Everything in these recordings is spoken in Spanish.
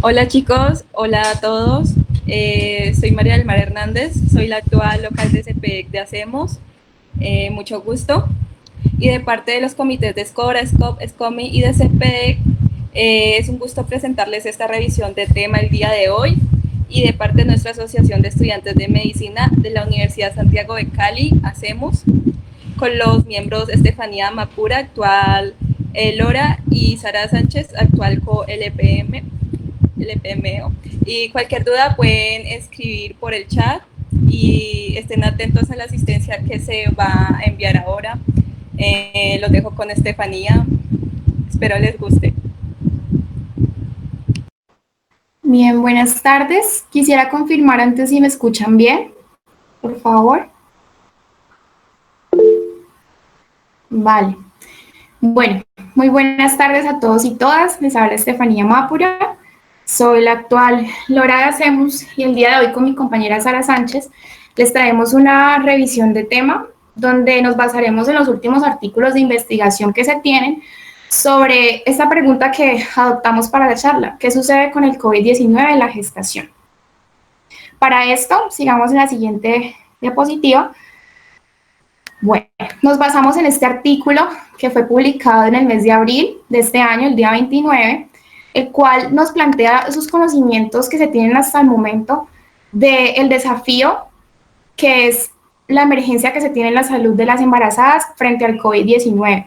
Hola chicos, hola a todos. Soy María del Mar Hernández, soy la actual local de CPEC de Hacemos. Mucho gusto. Y de parte de los comités de SCORA, SCOP, SCOMI y de CPEC, es un gusto presentarles esta revisión de tema el día de hoy. Y de parte de nuestra Asociación de Estudiantes de Medicina de la Universidad Santiago de Cali, Hacemos, con los miembros Estefanía Mapura, actual Lora, y Sara Sánchez, actual co-LPM. LPMO. Y cualquier duda pueden escribir por el chat y estén atentos a la asistencia que se va a enviar ahora. Los dejo con Estefanía. Espero les guste. Bien, buenas tardes. Quisiera confirmar antes si me escuchan bien, por favor. Vale. Bueno, muy buenas tardes a todos y todas. Les habla Estefanía Mápura. Soy la actual Lora de Hacemos y el día de hoy con mi compañera Sara Sánchez les traemos una revisión de tema donde nos basaremos en los últimos artículos de investigación que se tienen sobre esta pregunta que adoptamos para la charla: ¿qué sucede con el COVID-19 en la gestación? Para esto, sigamos en la siguiente diapositiva. Bueno, nos basamos en este artículo que fue publicado en el mes de abril de este año, el día 29, el cual nos plantea esos conocimientos que se tienen hasta el momento del desafío que es la emergencia que se tiene en la salud de las embarazadas frente al COVID-19.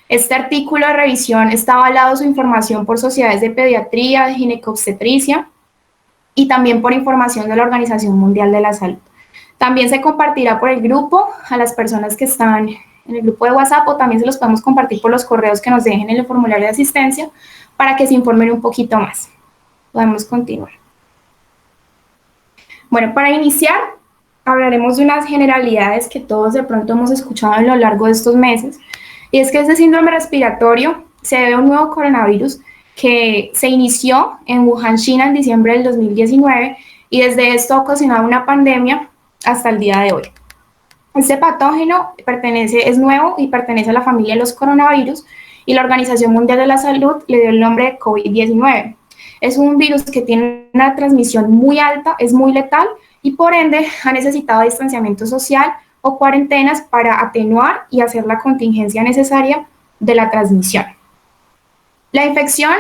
Este artículo de revisión está avalado su información por sociedades de pediatría, de ginecobstetricia y también por información de la Organización Mundial de la Salud. También se compartirá por el grupo a las personas que están en el grupo de WhatsApp, o también se los podemos compartir por los correos que nos dejen en el formulario de asistencia para que se informen un poquito más. Podemos continuar. Bueno, para iniciar, hablaremos de unas generalidades que todos de pronto hemos escuchado a lo largo de estos meses, y es que este síndrome respiratorio se debe a un nuevo coronavirus que se inició en Wuhan, China, en diciembre del 2019, y desde esto ha ocasionado una pandemia hasta el día de hoy. Este patógeno es nuevo y pertenece a la familia de los coronavirus, y la Organización Mundial de la Salud le dio el nombre de COVID-19. Es un virus que tiene una transmisión muy alta, es muy letal y por ende ha necesitado distanciamiento social o cuarentenas para atenuar y hacer la contingencia necesaria de la transmisión. La infección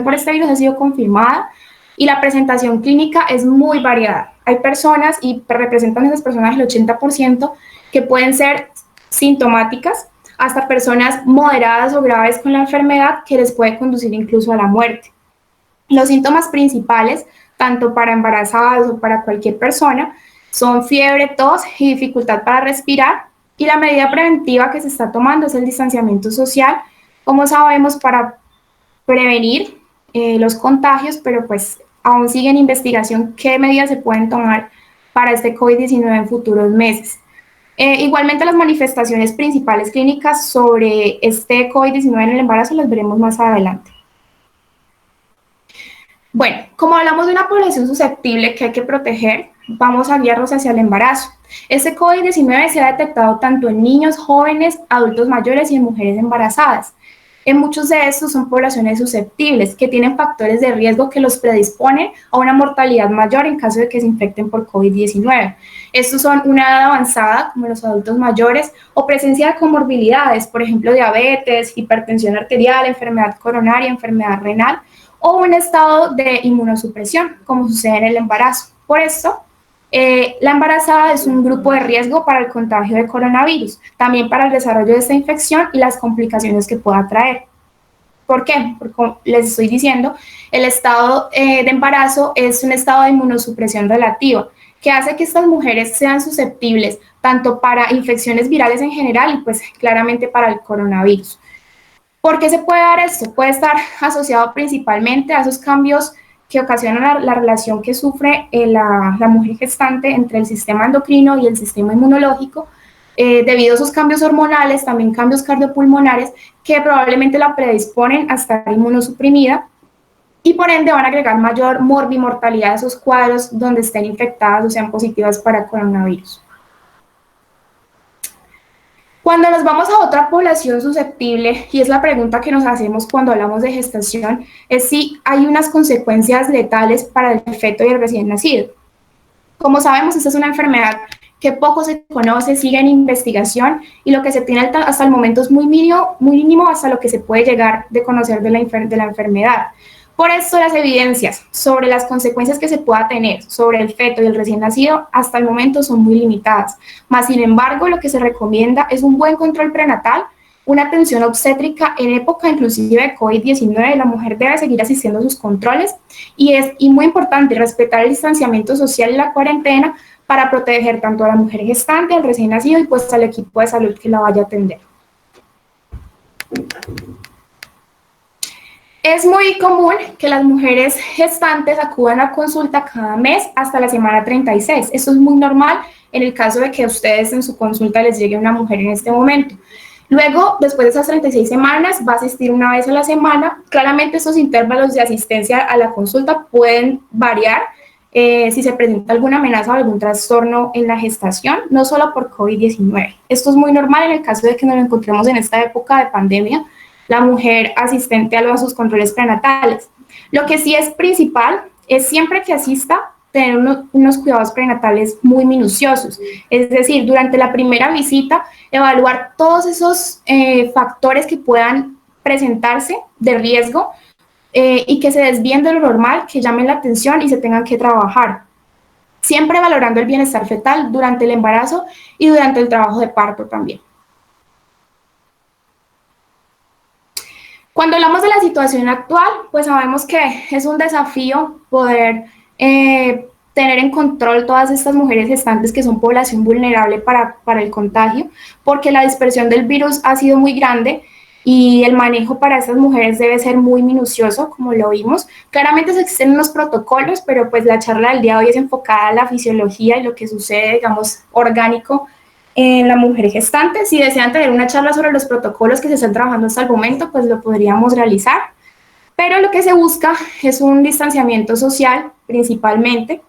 por este virus ha sido confirmada y la presentación clínica es muy variada. Hay personas, y representan esas personas el 80%, que pueden ser sintomáticas, hasta personas moderadas o graves con la enfermedad que les puede conducir incluso a la muerte. Los síntomas principales, tanto para embarazadas o para cualquier persona, son fiebre, tos y dificultad para respirar, y la medida preventiva que se está tomando es el distanciamiento social, como sabemos, para prevenir los contagios, pero pues aún sigue en investigación qué medidas se pueden tomar para este COVID-19 en futuros meses. Igualmente, las manifestaciones principales clínicas sobre este COVID-19 en el embarazo las veremos más adelante. Bueno, como hablamos de una población susceptible que hay que proteger, vamos a guiarnos hacia el embarazo. Este COVID-19 se ha detectado tanto en niños, jóvenes, adultos mayores y en mujeres embarazadas. En muchos de estos son poblaciones susceptibles que tienen factores de riesgo que los predisponen a una mortalidad mayor en caso de que se infecten por COVID-19. Estos son una edad avanzada, como los adultos mayores, o presencia de comorbilidades, por ejemplo, diabetes, hipertensión arterial, enfermedad coronaria, enfermedad renal, o un estado de inmunosupresión, como sucede en el embarazo. Por esto, la embarazada es un grupo de riesgo para el contagio de coronavirus, también para el desarrollo de esta infección y las complicaciones que pueda traer. ¿Por qué? Porque, como les estoy diciendo, el estado de embarazo es un estado de inmunosupresión relativa, que hace que estas mujeres sean susceptibles tanto para infecciones virales en general y pues claramente para el coronavirus. ¿Por qué se puede dar esto? Puede estar asociado principalmente a esos cambios que ocasionan la relación que sufre la mujer gestante entre el sistema endocrino y el sistema inmunológico, debido a esos cambios hormonales, también cambios cardiopulmonares que probablemente la predisponen a estar inmunosuprimida, y por ende van a agregar mayor morbimortalidad a esos cuadros donde estén infectadas o sean positivas para coronavirus. Cuando nos vamos a otra población susceptible, y es la pregunta que nos hacemos cuando hablamos de gestación, es si hay unas consecuencias letales para el feto y el recién nacido. Como sabemos, esta es una enfermedad que poco se conoce, sigue en investigación y lo que se tiene hasta el momento es muy mínimo hasta lo que se puede llegar de conocer de la enfermedad. Por eso las evidencias sobre las consecuencias que se pueda tener sobre el feto y el recién nacido hasta el momento son muy limitadas. Más sin embargo, lo que se recomienda es un buen control prenatal, una atención obstétrica en época inclusive de COVID-19. La mujer debe seguir asistiendo a sus controles y muy importante respetar el distanciamiento social y la cuarentena para proteger tanto a la mujer gestante, al recién nacido y pues al equipo de salud que la vaya a atender. Es muy común que las mujeres gestantes acudan a consulta cada mes hasta la semana 36. Esto es muy normal en el caso de que a ustedes en su consulta les llegue una mujer en este momento. Luego, después de esas 36 semanas, va a asistir una vez a la semana. Claramente, estos intervalos de asistencia a la consulta pueden variar si se presenta alguna amenaza o algún trastorno en la gestación, no solo por COVID-19. Esto es muy normal en el caso de que nos encontremos en esta época de pandemia, la mujer asistente a sus controles prenatales. Lo que sí es principal es siempre que asista tener unos cuidados prenatales muy minuciosos, es decir, durante la primera visita evaluar todos esos factores que puedan presentarse de riesgo y que se desvíen de lo normal, que llamen la atención y se tengan que trabajar. Siempre valorando el bienestar fetal durante el embarazo y durante el trabajo de parto también. Cuando hablamos de la situación actual, pues sabemos que es un desafío poder tener en control todas estas mujeres gestantes que son población vulnerable para el contagio, porque la dispersión del virus ha sido muy grande y el manejo para estas mujeres debe ser muy minucioso, como lo vimos. Claramente existen unos protocolos, pero pues la charla del día de hoy es enfocada a la fisiología y lo que sucede, digamos, orgánico en la mujer gestante. Si desean tener una charla sobre los protocolos que se están trabajando hasta el momento, pues lo podríamos realizar. Pero lo que se busca es un distanciamiento social principalmente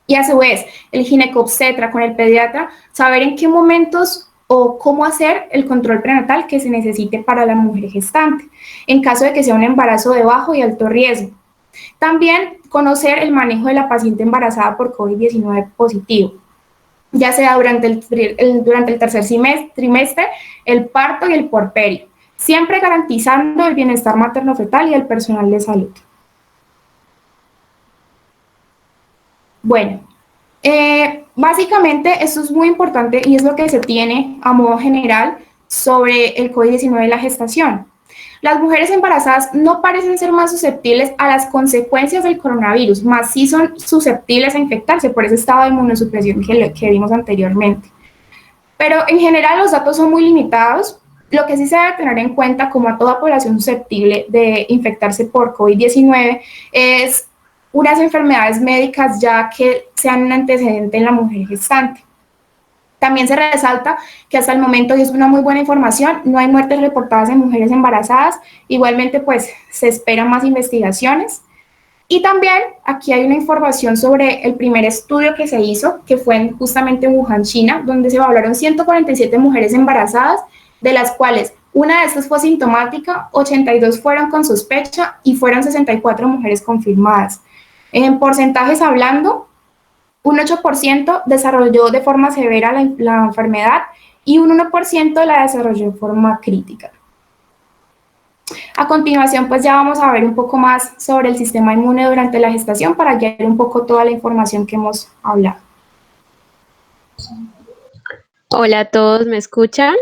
y a su vez el ginecobstetra con el pediatra, saber en qué momentos o cómo hacer el control prenatal que se necesite para la mujer gestante, en caso de que sea un embarazo de bajo y alto riesgo. También conocer el manejo de la paciente embarazada por COVID-19 positivo, ya sea durante el tercer trimestre, el parto y el puerperio, siempre garantizando el bienestar materno-fetal y el personal de salud. Bueno, básicamente esto es muy importante y es lo que se tiene a modo general sobre el COVID-19 y la gestación. Las mujeres embarazadas no parecen ser más susceptibles a las consecuencias del coronavirus, más sí son susceptibles a infectarse por ese estado de inmunosupresión que vimos anteriormente. Pero en general los datos son muy limitados. Lo que sí se debe tener en cuenta, como a toda población susceptible de infectarse por COVID-19, es unas enfermedades médicas ya que sean un antecedente en la mujer gestante. También se resalta que hasta el momento, y es una muy buena información, no hay muertes reportadas en mujeres embarazadas. Igualmente, pues se esperan más investigaciones. Y también aquí hay una información sobre el primer estudio que se hizo, que fue justamente en Wuhan, China, donde se evaluaron 147 mujeres embarazadas, de las cuales una de estas fue asintomática, 82 fueron con sospecha y fueron 64 mujeres confirmadas. En porcentajes hablando, un 8% desarrolló de forma severa la enfermedad y un 1% la desarrolló en forma crítica. A continuación, pues ya vamos a ver un poco más sobre el sistema inmune durante la gestación para guiar un poco toda la información que hemos hablado. Hola a todos, ¿me escuchan?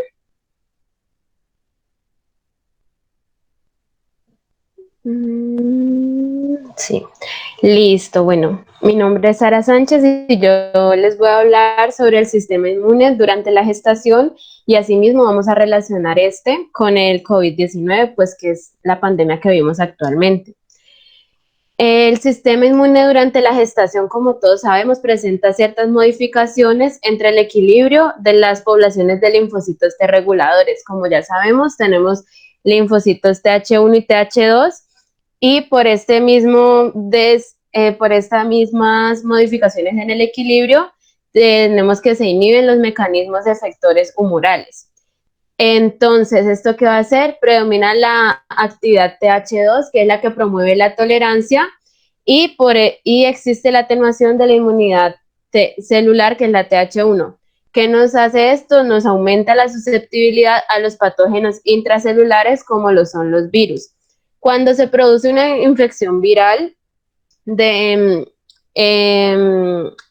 Sí, listo. Bueno, mi nombre es Sara Sánchez y yo les voy a hablar sobre el sistema inmune durante la gestación y asimismo vamos a relacionar este con el COVID-19, pues que es la pandemia que vivimos actualmente. El sistema inmune durante la gestación, como todos sabemos, presenta ciertas modificaciones entre el equilibrio de las poblaciones de linfocitos T reguladores. Como ya sabemos, tenemos linfocitos TH1 y TH2 y por por estas mismas modificaciones en el equilibrio, tenemos que se inhiben los mecanismos de efectores humorales. Entonces, ¿esto qué va a hacer? Predomina la actividad TH2, que es la que promueve la tolerancia, y existe la atenuación de la inmunidad celular, que es la TH1. ¿Qué nos hace esto? Nos aumenta la susceptibilidad a los patógenos intracelulares, como lo son los virus. Cuando se produce una infección viral,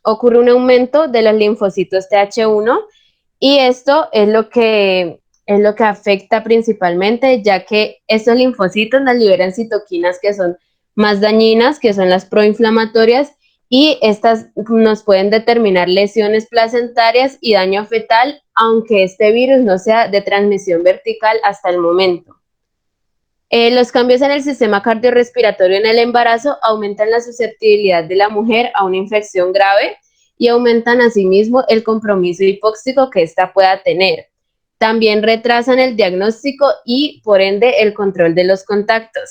ocurre un aumento de los linfocitos TH1, y esto es lo que afecta principalmente, ya que estos linfocitos nos liberan citoquinas que son más dañinas, que son las proinflamatorias, y estas nos pueden determinar lesiones placentarias y daño fetal, aunque este virus no sea de transmisión vertical hasta el momento. Los cambios en el sistema cardiorrespiratorio en el embarazo aumentan la susceptibilidad de la mujer a una infección grave y aumentan asimismo el compromiso hipóxico que ésta pueda tener. También retrasan el diagnóstico y, por ende, el control de los contactos.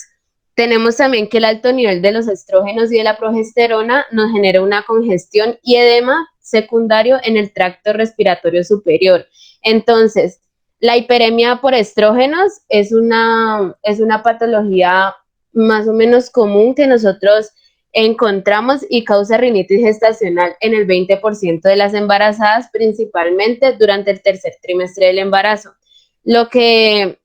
Tenemos también que el alto nivel de los estrógenos y de la progesterona nos genera una congestión y edema secundario en el tracto respiratorio superior. Entonces, la hiperemia por estrógenos es una patología más o menos común que nosotros encontramos y causa rinitis gestacional en el 20% de las embarazadas, principalmente durante el tercer trimestre del embarazo. Lo que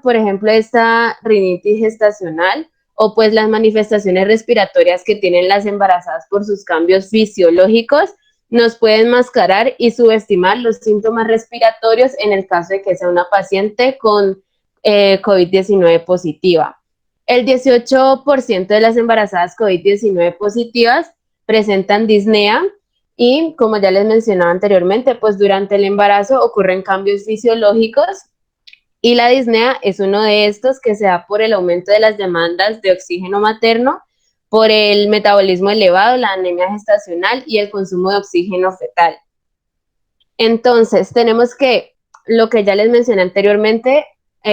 por ejemplo, esta rinitis gestacional o pues las manifestaciones respiratorias que tienen las embarazadas por sus cambios fisiológicos nos pueden mascarar y subestimar los síntomas respiratorios en el caso de que sea una paciente con COVID-19 positiva. El 18% de las embarazadas COVID-19 positivas presentan disnea y, como ya les mencionaba anteriormente, pues durante el embarazo ocurren cambios fisiológicos y la disnea es uno de estos que se da por el aumento de las demandas de oxígeno materno, por el metabolismo elevado, la anemia gestacional y el consumo de oxígeno fetal. Entonces, tenemos que, lo que ya les mencioné anteriormente,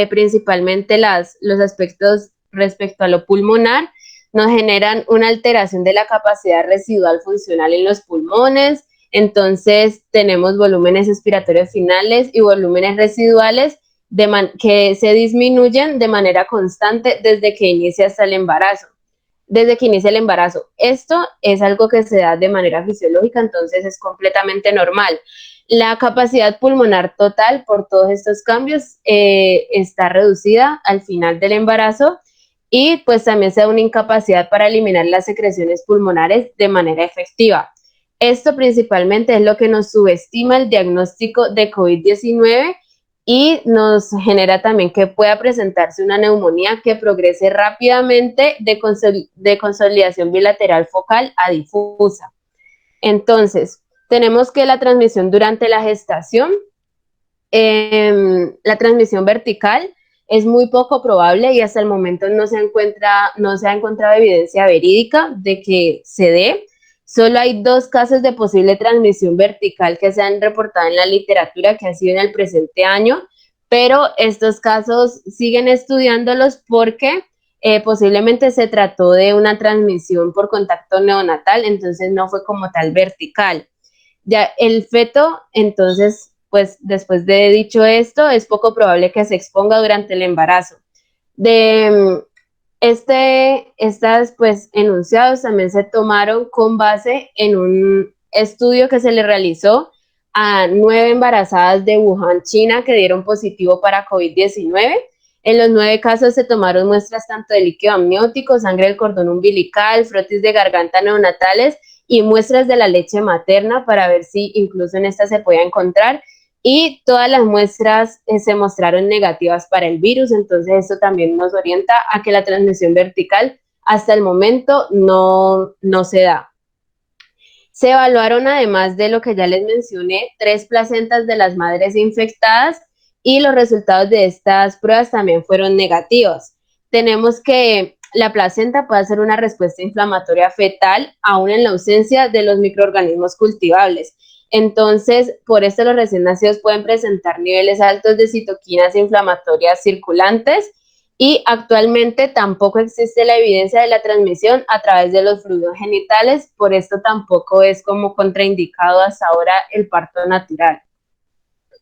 principalmente los aspectos respecto a lo pulmonar, nos generan una alteración de la capacidad residual funcional en los pulmones. Entonces, tenemos volúmenes expiratorios finales y volúmenes residuales que se disminuyen de manera constante desde que inicia hasta el embarazo. Desde que inicia el embarazo. Esto es algo que se da de manera fisiológica, entonces es completamente normal. La capacidad pulmonar total por todos estos cambios está reducida al final del embarazo y pues también se da una incapacidad para eliminar las secreciones pulmonares de manera efectiva. Esto principalmente es lo que nos subestima el diagnóstico de COVID-19 y nos genera también que pueda presentarse una neumonía que progrese rápidamente de consolidación bilateral focal a difusa. Entonces, tenemos que la transmisión durante la gestación, la transmisión vertical es muy poco probable y hasta el momento no se ha encontrado evidencia verídica de que se dé. Solo hay 2 casos de posible transmisión vertical que se han reportado en la literatura, que ha sido en el presente año, pero estos casos siguen estudiándolos porque posiblemente se trató de una transmisión por contacto neonatal, entonces no fue como tal vertical. Ya el feto, entonces, pues después de dicho esto, es poco probable que se exponga durante el embarazo. Estas pues enunciados también se tomaron con base en un estudio que se le realizó a 9 embarazadas de Wuhan, China, que dieron positivo para COVID-19. En los 9 casos se tomaron muestras tanto de líquido amniótico, sangre del cordón umbilical, frotis de garganta neonatales y muestras de la leche materna para ver si incluso en esta se podía encontrar, y todas las muestras se mostraron negativas para el virus. Entonces esto también nos orienta a que la transmisión vertical hasta el momento no se da. Se evaluaron, además de lo que ya les mencioné, 3 placentas de las madres infectadas y los resultados de estas pruebas también fueron negativos. Tenemos que la placenta puede hacer una respuesta inflamatoria fetal aún en la ausencia de los microorganismos cultivables. Entonces, por esto los recién nacidos pueden presentar niveles altos de citoquinas inflamatorias circulantes y actualmente tampoco existe la evidencia de la transmisión a través de los fluidos genitales, por esto tampoco es como contraindicado hasta ahora el parto natural.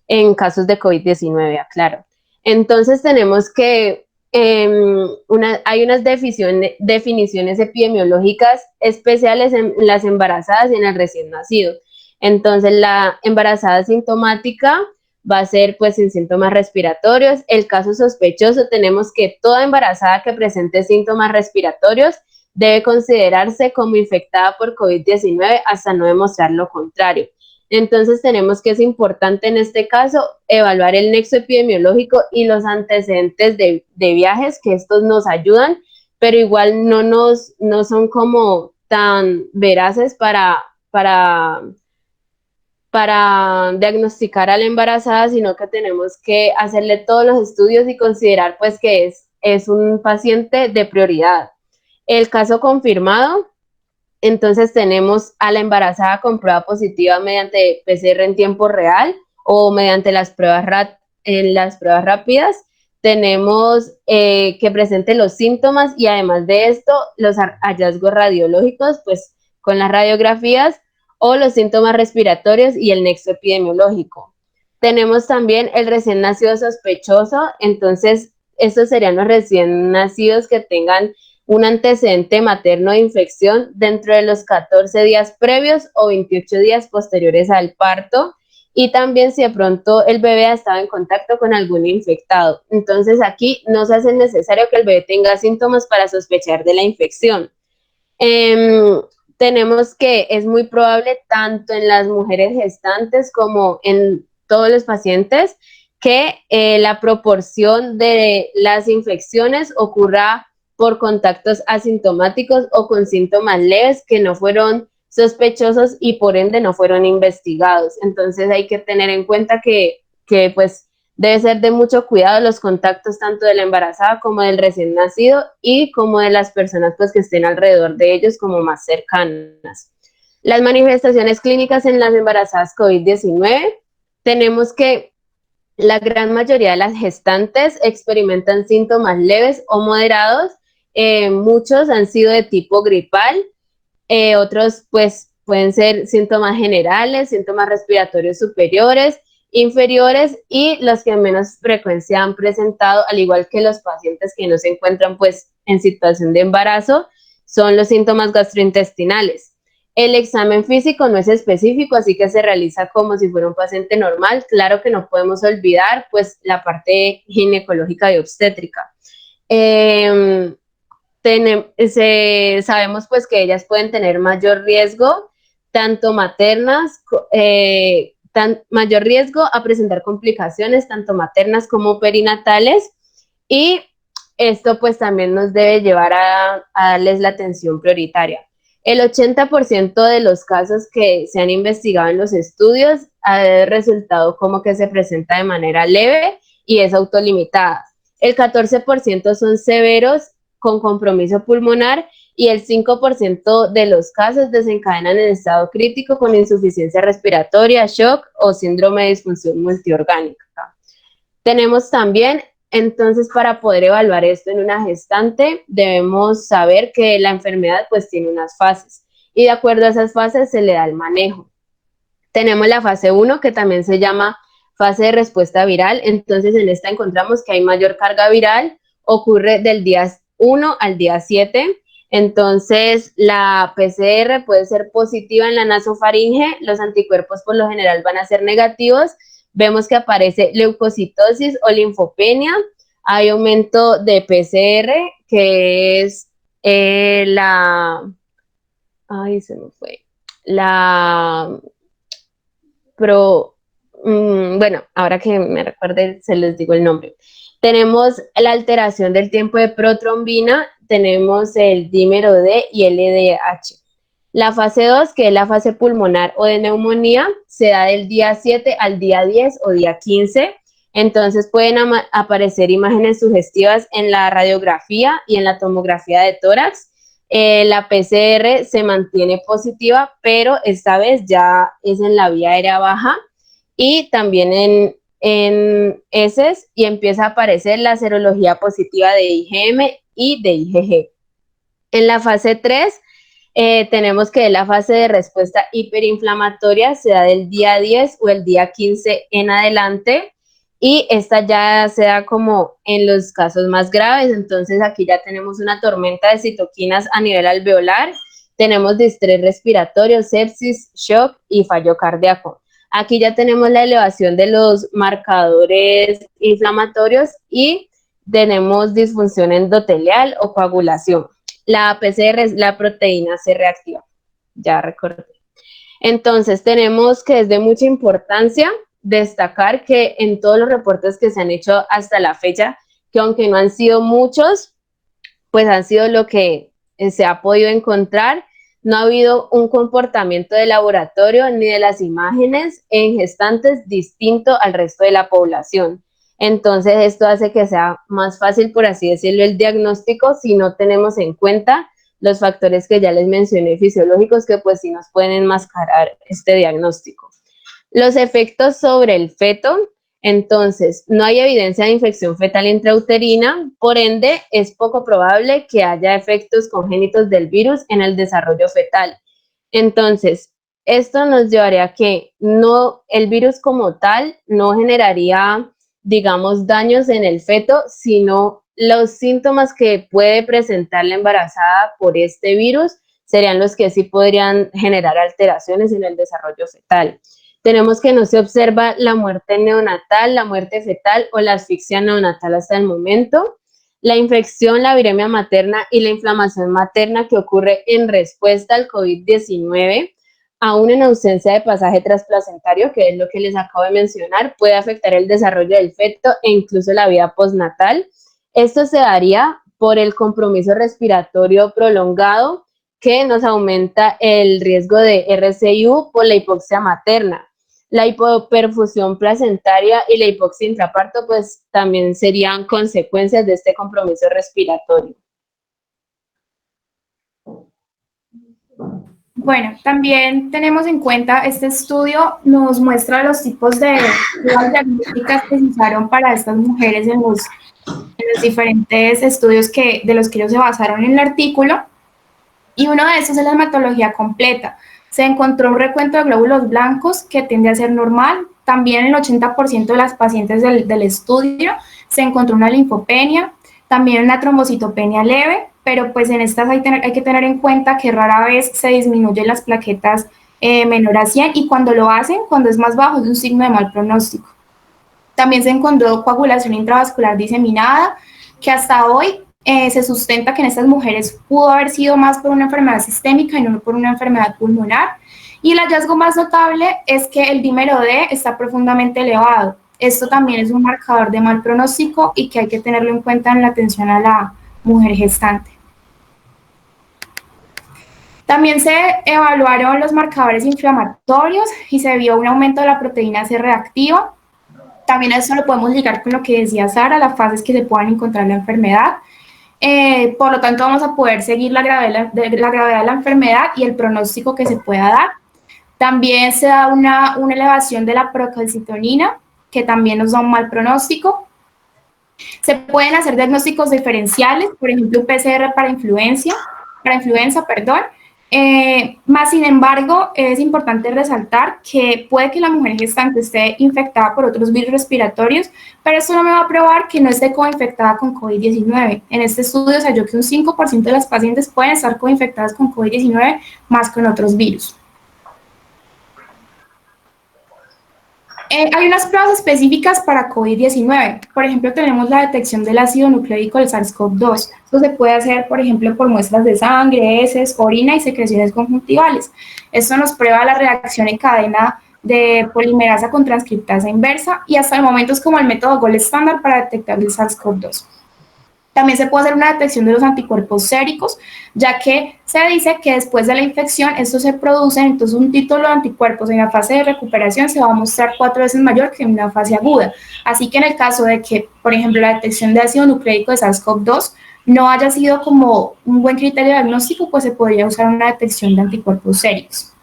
en casos de COVID-19, aclaro. Entonces tenemos que hay unas definiciones epidemiológicas especiales en las embarazadas y en el recién nacido. Entonces la embarazada sintomática va a ser pues sin síntomas respiratorios. El caso sospechoso, tenemos que toda embarazada que presente síntomas respiratorios debe considerarse como infectada por COVID-19 hasta no demostrar lo contrario. Entonces tenemos que es importante en este caso evaluar el nexo epidemiológico y los antecedentes de viajes, que estos nos ayudan, pero igual no son como tan veraces para diagnosticar a la embarazada, sino que tenemos que hacerle todos los estudios y considerar pues que es un paciente de prioridad. El caso confirmado, entonces tenemos a la embarazada con prueba positiva mediante PCR en tiempo real o mediante las pruebas rápidas. Tenemos que presente los síntomas y además de esto los hallazgos radiológicos, pues con las radiografías, o los síntomas respiratorios y el nexo epidemiológico. Tenemos también el recién nacido sospechoso, entonces estos serían los recién nacidos que tengan un antecedente materno de infección dentro de los 14 días previos o 28 días posteriores al parto, y también si de pronto el bebé ha estado en contacto con algún infectado. Entonces aquí no se hace necesario que el bebé tenga síntomas para sospechar de la infección. Tenemos que es muy probable tanto en las mujeres gestantes como en todos los pacientes que la proporción de las infecciones ocurra por contactos asintomáticos o con síntomas leves que no fueron sospechosos y por ende no fueron investigados. Entonces hay que tener en cuenta que pues debe ser de mucho cuidado los contactos tanto de la embarazada como del recién nacido y como de las personas pues que estén alrededor de ellos como más cercanas. Las manifestaciones clínicas en las embarazadas COVID-19, tenemos que la gran mayoría de las gestantes experimentan síntomas leves o moderados. Muchos han sido de tipo gripal, otros pues pueden ser síntomas generales, síntomas respiratorios superiores, inferiores, y los que menos frecuencia han presentado, al igual que los pacientes que no se encuentran pues en situación de embarazo, son los síntomas gastrointestinales. El examen físico no es específico, así que se realiza como si fuera un paciente normal. Claro que no podemos olvidar pues la parte ginecológica y obstétrica. Sabemos pues que ellas pueden tener mayor riesgo, tanto maternas, mayor riesgo a presentar complicaciones, tanto maternas como perinatales, y esto pues también nos debe llevar a darles la atención prioritaria. El 80% de los casos que se han investigado en los estudios ha resultado como que se presenta de manera leve y es autolimitada. El 14% son severos con compromiso pulmonar y el 5% de los casos desencadenan en estado crítico con insuficiencia respiratoria, shock o síndrome de disfunción multiorgánica. Tenemos también, entonces, para poder evaluar esto en una gestante, debemos saber que la enfermedad pues tiene unas fases y de acuerdo a esas fases se le da el manejo. Tenemos la fase 1, que también se llama fase de respuesta viral. Entonces en esta encontramos que hay mayor carga viral, ocurre del día 1 al día 7. Entonces la PCR puede ser positiva en la nasofaringe, los anticuerpos por lo general van a ser negativos, vemos que aparece leucocitosis o linfopenia, hay aumento de PCR, que es bueno, ahora que me recuerde se les digo el nombre. Tenemos la alteración del tiempo de protrombina, tenemos el dímero D y el LDH. La fase 2, que es la fase pulmonar o de neumonía, se da del día 7 al día 10 o día 15. Entonces pueden aparecer imágenes sugestivas en la radiografía y en la tomografía de tórax. La PCR se mantiene positiva, pero esta vez ya es en la vía aérea baja y también en heces, y empieza a aparecer la serología positiva de IgM y de IgG. En la fase 3 tenemos que la fase de respuesta hiperinflamatoria se da del día 10 o el día 15 en adelante, y esta ya se da como en los casos más graves. Entonces aquí ya tenemos una tormenta de citoquinas a nivel alveolar, tenemos distrés respiratorio, sepsis, shock y fallo cardíaco. Aquí ya tenemos la elevación de los marcadores inflamatorios y tenemos disfunción endotelial o coagulación. La PCR es la proteína C reactiva, ya recordé. Entonces tenemos que es de mucha importancia destacar que en todos los reportes que se han hecho hasta la fecha, que aunque no han sido muchos, pues han sido lo que se ha podido encontrar. No ha habido un comportamiento de laboratorio ni de las imágenes en gestantes distinto al resto de la población. Entonces esto hace que sea más fácil, por así decirlo, el diagnóstico si no tenemos en cuenta los factores que ya les mencioné fisiológicos, que pues sí nos pueden enmascarar este diagnóstico. Los efectos sobre el feto. Entonces, no hay evidencia de infección fetal intrauterina, por ende, es poco probable que haya efectos congénitos del virus en el desarrollo fetal. Entonces, esto nos llevaría a que el virus como tal no generaría, digamos, daños en el feto, sino los síntomas que puede presentar la embarazada por este virus serían los que sí podrían generar alteraciones en el desarrollo fetal. Tenemos que no se observa la muerte neonatal, la muerte fetal o la asfixia neonatal hasta el momento. La infección, la viremia materna y la inflamación materna que ocurre en respuesta al COVID-19, aún en ausencia de pasaje transplacentario, que es lo que les acabo de mencionar, puede afectar el desarrollo del feto e incluso la vida postnatal. Esto se daría por el compromiso respiratorio prolongado, que nos aumenta el riesgo de RCIU por la hipoxia materna. La hipoperfusión placentaria y la hipoxia intraparto pues también serían consecuencias de este compromiso respiratorio. Bueno, también tenemos en cuenta, este estudio nos muestra los tipos de pruebas diagnósticas que se usaron para estas mujeres en los diferentes estudios de los que ellos se basaron en el artículo, y uno de esos es la hematología completa. Se encontró un recuento de glóbulos blancos que tiende a ser normal. También en el 80% de las pacientes del estudio se encontró una linfopenia, también una trombocitopenia leve, pero pues en estas hay que tener en cuenta que rara vez se disminuyen las plaquetas menor a 100, y cuando lo hacen, cuando es más bajo, es un signo de mal pronóstico. También se encontró coagulación intravascular diseminada, que hasta hoy se sustenta que en estas mujeres pudo haber sido más por una enfermedad sistémica y no por una enfermedad pulmonar. Y el hallazgo más notable es que el dímero D está profundamente elevado. Esto también es un marcador de mal pronóstico y que hay que tenerlo en cuenta en la atención a la mujer gestante. También se evaluaron los marcadores inflamatorios y se vio un aumento de la proteína C reactiva. También eso lo podemos ligar con lo que decía Sara, las fases que se puedan encontrar en la enfermedad. Por lo tanto, vamos a poder seguir la gravedad de la enfermedad y el pronóstico que se pueda dar. También se da una elevación de la procalcitonina, que también nos da un mal pronóstico. Se pueden hacer diagnósticos diferenciales, por ejemplo, un PCR para influenza, más sin embargo, es importante resaltar que puede que la mujer gestante esté infectada por otros virus respiratorios, pero esto no me va a probar que no esté coinfectada con COVID-19. En este estudio se halló que un 5% de las pacientes pueden estar coinfectadas con COVID-19 más con otros virus. Hay unas pruebas específicas para COVID-19. Por ejemplo, tenemos la detección del ácido nucleico del SARS-CoV-2. Esto se puede hacer, por ejemplo, por muestras de sangre, heces, orina y secreciones conjuntivales. Esto nos prueba la reacción en cadena de polimerasa con transcriptasa inversa, y hasta el momento es como el método gold estándar para detectar el SARS-CoV-2. También se puede hacer una detección de los anticuerpos séricos, ya que se dice que después de la infección estos se producen, entonces un título de anticuerpos en la fase de recuperación se va a mostrar 4 veces mayor que en una fase aguda. Así que en el caso de que, por ejemplo, la detección de ácido nucleico de SARS-CoV-2 no haya sido como un buen criterio diagnóstico, pues se podría usar una detección de anticuerpos séricos.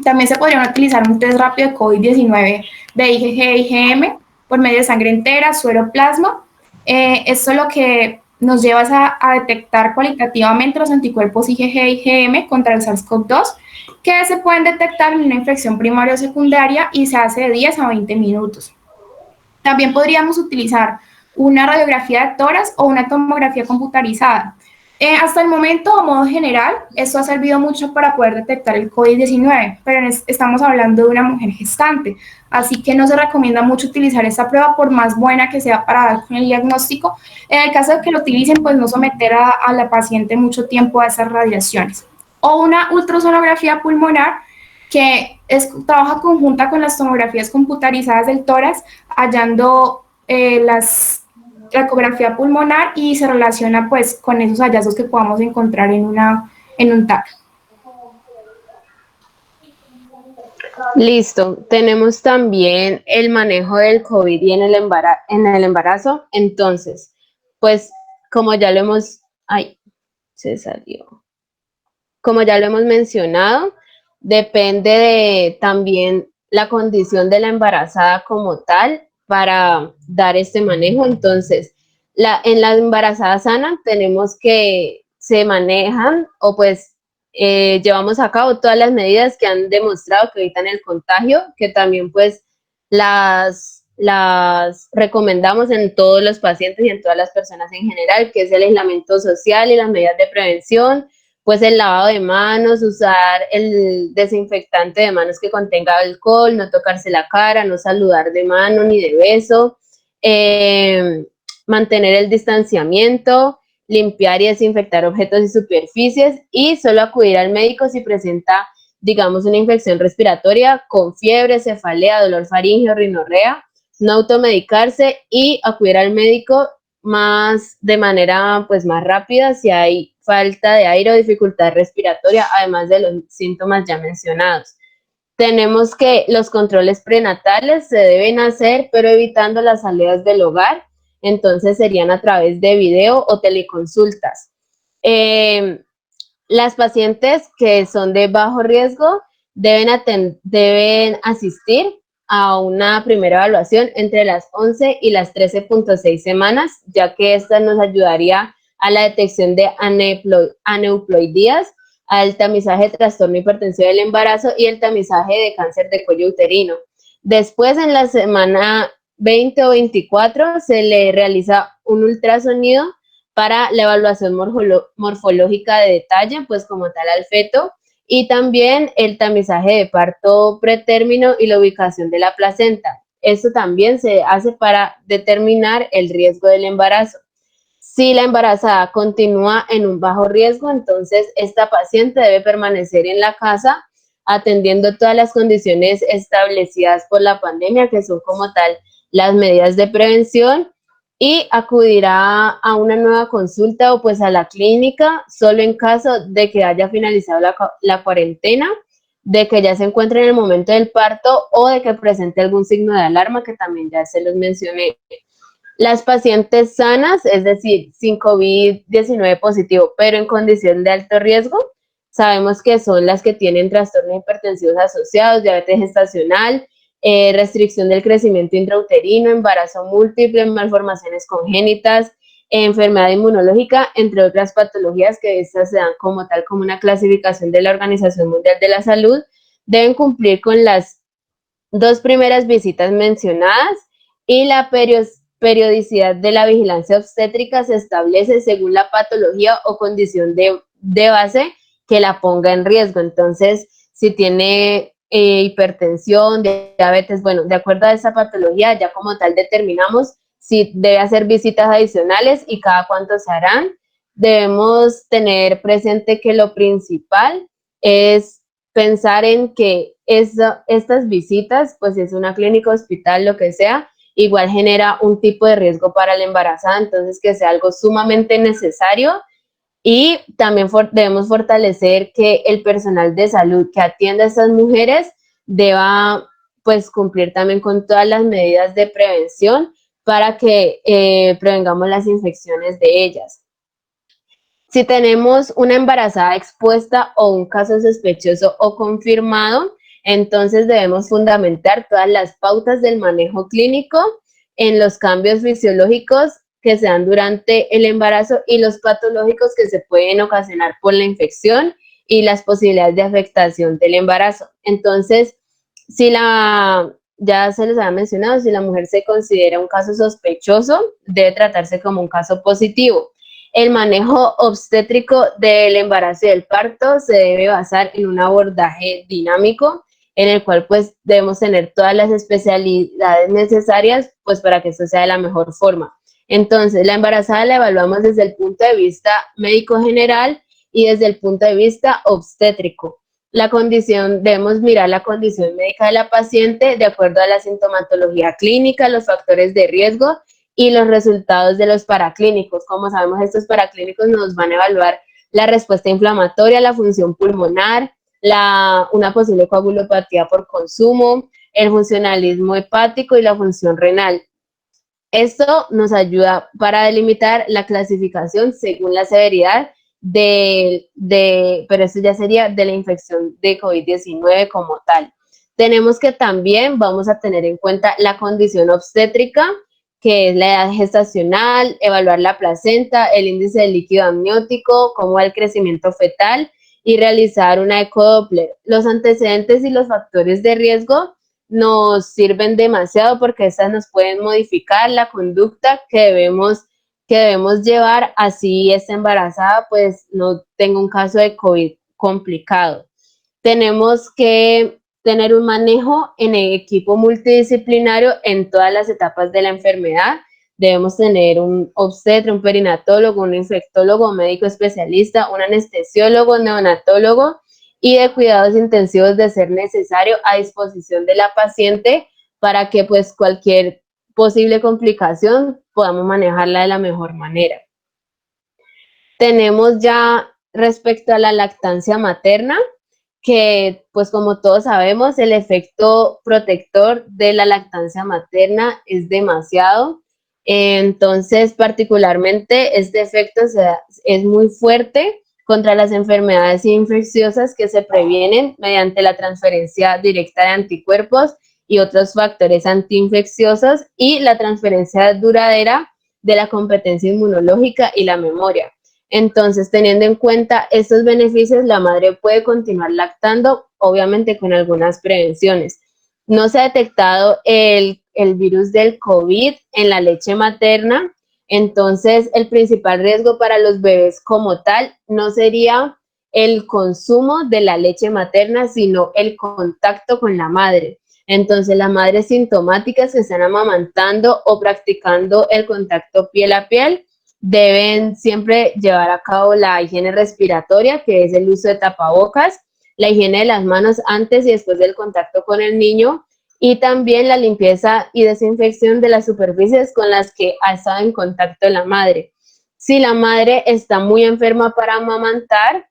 También se podría utilizar un test rápido de COVID-19 de IgG e IgM por medio de sangre entera, suero, plasma. Esto lo que nos lleva a detectar cualitativamente los anticuerpos IgG y IgM contra el SARS-CoV-2, que se pueden detectar en una infección primaria o secundaria y se hace de 10 a 20 minutos. También podríamos utilizar una radiografía de tórax o una tomografía computarizada. Hasta el momento, a modo general, esto ha servido mucho para poder detectar el COVID-19, pero estamos hablando de una mujer gestante, así que no se recomienda mucho utilizar esta prueba por más buena que sea para dar con el diagnóstico. En el caso de que lo utilicen, pues no someter a la paciente mucho tiempo a esas radiaciones. O una ultrasonografía pulmonar que trabaja conjunta con las tomografías computarizadas del tórax, hallando la ecografía pulmonar y se relaciona pues con esos hallazgos que podamos encontrar en un TAC. Listo, tenemos también el manejo del COVID y en el embarazo. Entonces, pues como ya lo hemos, ay, se salió. Como ya lo hemos mencionado, depende de también la condición de la embarazada como tal para dar este manejo. Entonces, en la embarazada sana tenemos que se manejan o pues llevamos a cabo todas las medidas que han demostrado que evitan el contagio, que también pues las recomendamos en todos los pacientes y en todas las personas en general, que es el aislamiento social y las medidas de prevención, pues el lavado de manos, usar el desinfectante de manos que contenga alcohol, no tocarse la cara, no saludar de mano ni de beso, mantener el distanciamiento, limpiar y desinfectar objetos y superficies y solo acudir al médico si presenta, digamos, una infección respiratoria con fiebre, cefalea, dolor faríngeo, rinorrea, no automedicarse y acudir al médico de manera pues más rápida si hay falta de aire o dificultad respiratoria, además de los síntomas ya mencionados. Tenemos que los controles prenatales se deben hacer, pero evitando las salidas del hogar, entonces serían a través de video o teleconsultas. Las pacientes que son de bajo riesgo deben asistir a una primera evaluación entre las 11 y las 13.6 semanas, ya que esta nos ayudaría a la detección de aneuploidías, al tamizaje de trastorno hipertensivo del embarazo y el tamizaje de cáncer de cuello uterino. Después, en la semana 20 o 24, se le realiza un ultrasonido para la evaluación morfológica de detalle, pues como tal al feto, y también el tamizaje de parto pretérmino y la ubicación de la placenta. Esto también se hace para determinar el riesgo del embarazo. Si la embarazada continúa en un bajo riesgo, entonces esta paciente debe permanecer en la casa atendiendo todas las condiciones establecidas por la pandemia, que son como tal las medidas de prevención, y acudirá a una nueva consulta o pues a la clínica solo en caso de que haya finalizado la cuarentena, de que ya se encuentre en el momento del parto o de que presente algún signo de alarma, que también ya se los mencioné. Las pacientes sanas, es decir, sin COVID-19 positivo, pero en condición de alto riesgo, sabemos que son las que tienen trastornos hipertensivos asociados, diabetes gestacional, restricción del crecimiento intrauterino, embarazo múltiple, malformaciones congénitas, enfermedad inmunológica, entre otras patologías que estas se dan como tal, como una clasificación de la Organización Mundial de la Salud, deben cumplir con las 2 primeras visitas mencionadas y la periodicidad de la vigilancia obstétrica se establece según la patología o condición de base que la ponga en riesgo. Entonces, si tiene hipertensión, diabetes, bueno, de acuerdo a esa patología, ya como tal determinamos si debe hacer visitas adicionales y cada cuánto se harán. Debemos tener presente que lo principal es pensar en que estas visitas, pues es una clínica, hospital, lo que sea, igual genera un tipo de riesgo para la embarazada, entonces que sea algo sumamente necesario. Y también debemos fortalecer que el personal de salud que atiende a estas mujeres deba pues cumplir también con todas las medidas de prevención para que prevengamos las infecciones de ellas. Si tenemos una embarazada expuesta o un caso sospechoso o confirmado, entonces debemos fundamentar todas las pautas del manejo clínico en los cambios fisiológicos que se dan durante el embarazo y los patológicos que se pueden ocasionar por la infección y las posibilidades de afectación del embarazo. Entonces, ya se les había mencionado, si la mujer se considera un caso sospechoso, debe tratarse como un caso positivo. El manejo obstétrico del embarazo y del parto se debe basar en un abordaje dinámico en el cual pues debemos tener todas las especialidades necesarias pues para que esto sea de la mejor forma. Entonces, la embarazada la evaluamos desde el punto de vista médico general y desde el punto de vista obstétrico. La condición, debemos mirar la condición médica de la paciente de acuerdo a la sintomatología clínica, los factores de riesgo y los resultados de los paraclínicos. Como sabemos, estos paraclínicos nos van a evaluar la respuesta inflamatoria, la función pulmonar, una posible coagulopatía por consumo, el funcionalismo hepático y la función renal. Esto nos ayuda para delimitar la clasificación según la severidad pero esto ya sería de la infección de COVID-19 como tal. Tenemos que también vamos a tener en cuenta la condición obstétrica, que es la edad gestacional, evaluar la placenta, el índice de líquido amniótico, cómo va el crecimiento fetal y realizar una ecodoppler. Los antecedentes y los factores de riesgo nos sirven demasiado porque estas nos pueden modificar la conducta que debemos llevar, así esta embarazada pues no tenga un caso de COVID complicado. Tenemos que tener un manejo en el equipo multidisciplinario en todas las etapas de la enfermedad. Debemos tener un obstetra, un perinatólogo, un infectólogo, un médico especialista, un anestesiólogo, neonatólogo y de cuidados intensivos de ser necesario a disposición de la paciente para que pues cualquier posible complicación podamos manejarla de la mejor manera. Tenemos ya respecto a la lactancia materna, que pues como todos sabemos, el efecto protector de la lactancia materna es demasiado. Entonces, particularmente, este efecto es muy fuerte contra las enfermedades infecciosas que se previenen mediante la transferencia directa de anticuerpos y otros factores antiinfecciosos y la transferencia duradera de la competencia inmunológica y la memoria. Entonces, teniendo en cuenta estos beneficios, la madre puede continuar lactando, obviamente con algunas prevenciones. No se ha detectado el virus del COVID en la leche materna, entonces el principal riesgo para los bebés como tal no sería el consumo de la leche materna, sino el contacto con la madre. Entonces, las madres sintomáticas que están amamantando o practicando el contacto piel a piel deben siempre llevar a cabo la higiene respiratoria, que es el uso de tapabocas, la higiene de las manos antes y después del contacto con el niño y también la limpieza y desinfección de las superficies con las que ha estado en contacto la madre. Si la madre está muy enferma para amamantar,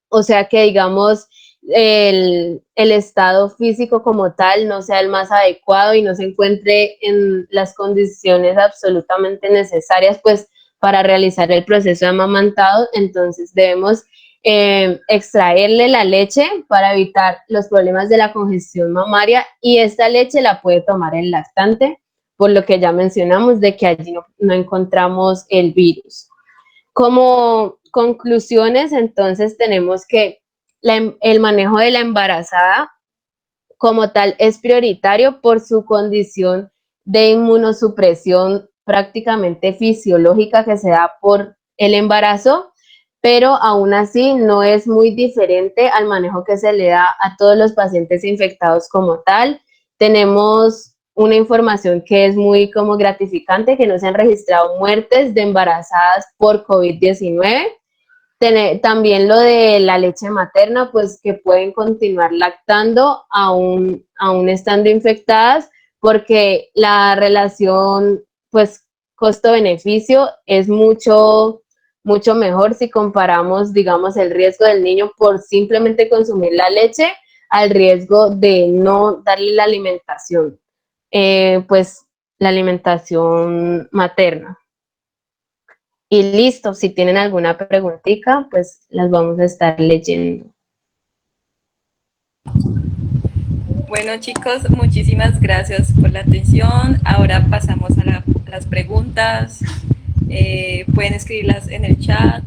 o sea que digamos el estado físico como tal no sea el más adecuado y no se encuentre en las condiciones absolutamente necesarias pues para realizar el proceso de amamantado, entonces debemos extraerle la leche para evitar los problemas de la congestión mamaria y esta leche la puede tomar el lactante, por lo que ya mencionamos de que allí no encontramos el virus. Como conclusiones, entonces tenemos que el manejo de la embarazada como tal es prioritario por su condición de inmunosupresión prácticamente fisiológica que se da por el embarazo, pero aún así no es muy diferente al manejo que se le da a todos los pacientes infectados como tal. Tenemos una información que es muy como gratificante, que no se han registrado muertes de embarazadas por COVID-19. También lo de la leche materna, pues que pueden continuar lactando aún estando infectadas, porque la relación, pues, costo-beneficio es mucho mejor si comparamos, digamos, el riesgo del niño por simplemente consumir la leche al riesgo de no darle la alimentación, pues, la alimentación materna. Y listo, si tienen alguna preguntita, pues las vamos a estar leyendo. Bueno, chicos, muchísimas gracias por la atención. Ahora pasamos a las preguntas. Pueden escribirlas en el chat.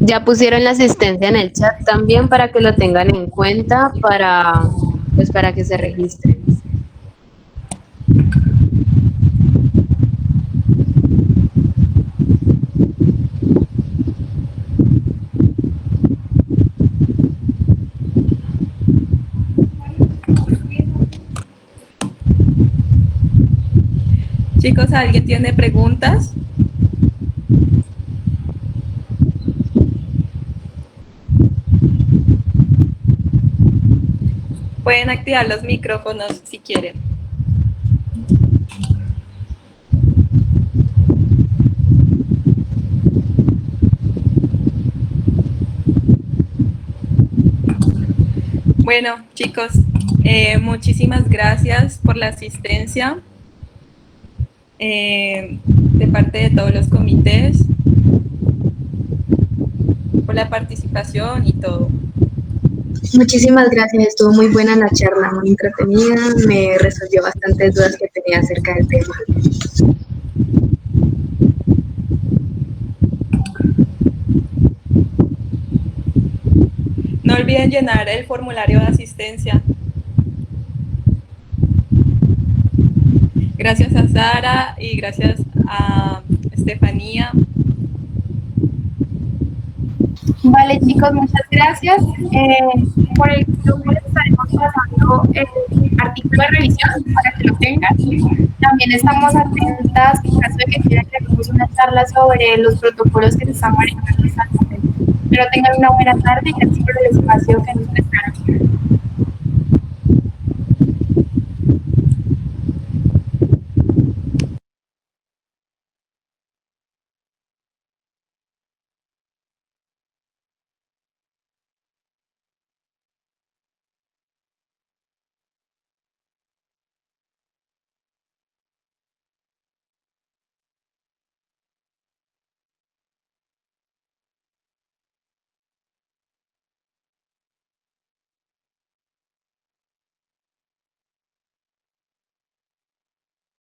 Ya pusieron la asistencia en el chat también para que lo tengan en cuenta pues para que se registren. Chicos, ¿alguien tiene preguntas? Pueden activar los micrófonos si quieren. Bueno, chicos, muchísimas gracias por la asistencia de parte de todos los comités, por la participación y todo. Muchísimas gracias, estuvo muy buena la charla, muy entretenida, me resolvió bastantes dudas que tenía acerca del tema. No olviden llenar el formulario de asistencia. Gracias a Sara y gracias a Estefanía. Vale, chicos, muchas gracias. Por el grupo les estaremos pasando el artículo de revisión para que lo tengan. También estamos atentas en caso de que quieran que hagamos una charla sobre los protocolos que se están manejando en esta momento. Pero tengan una buena tarde y gracias por el espacio que nos prestaron.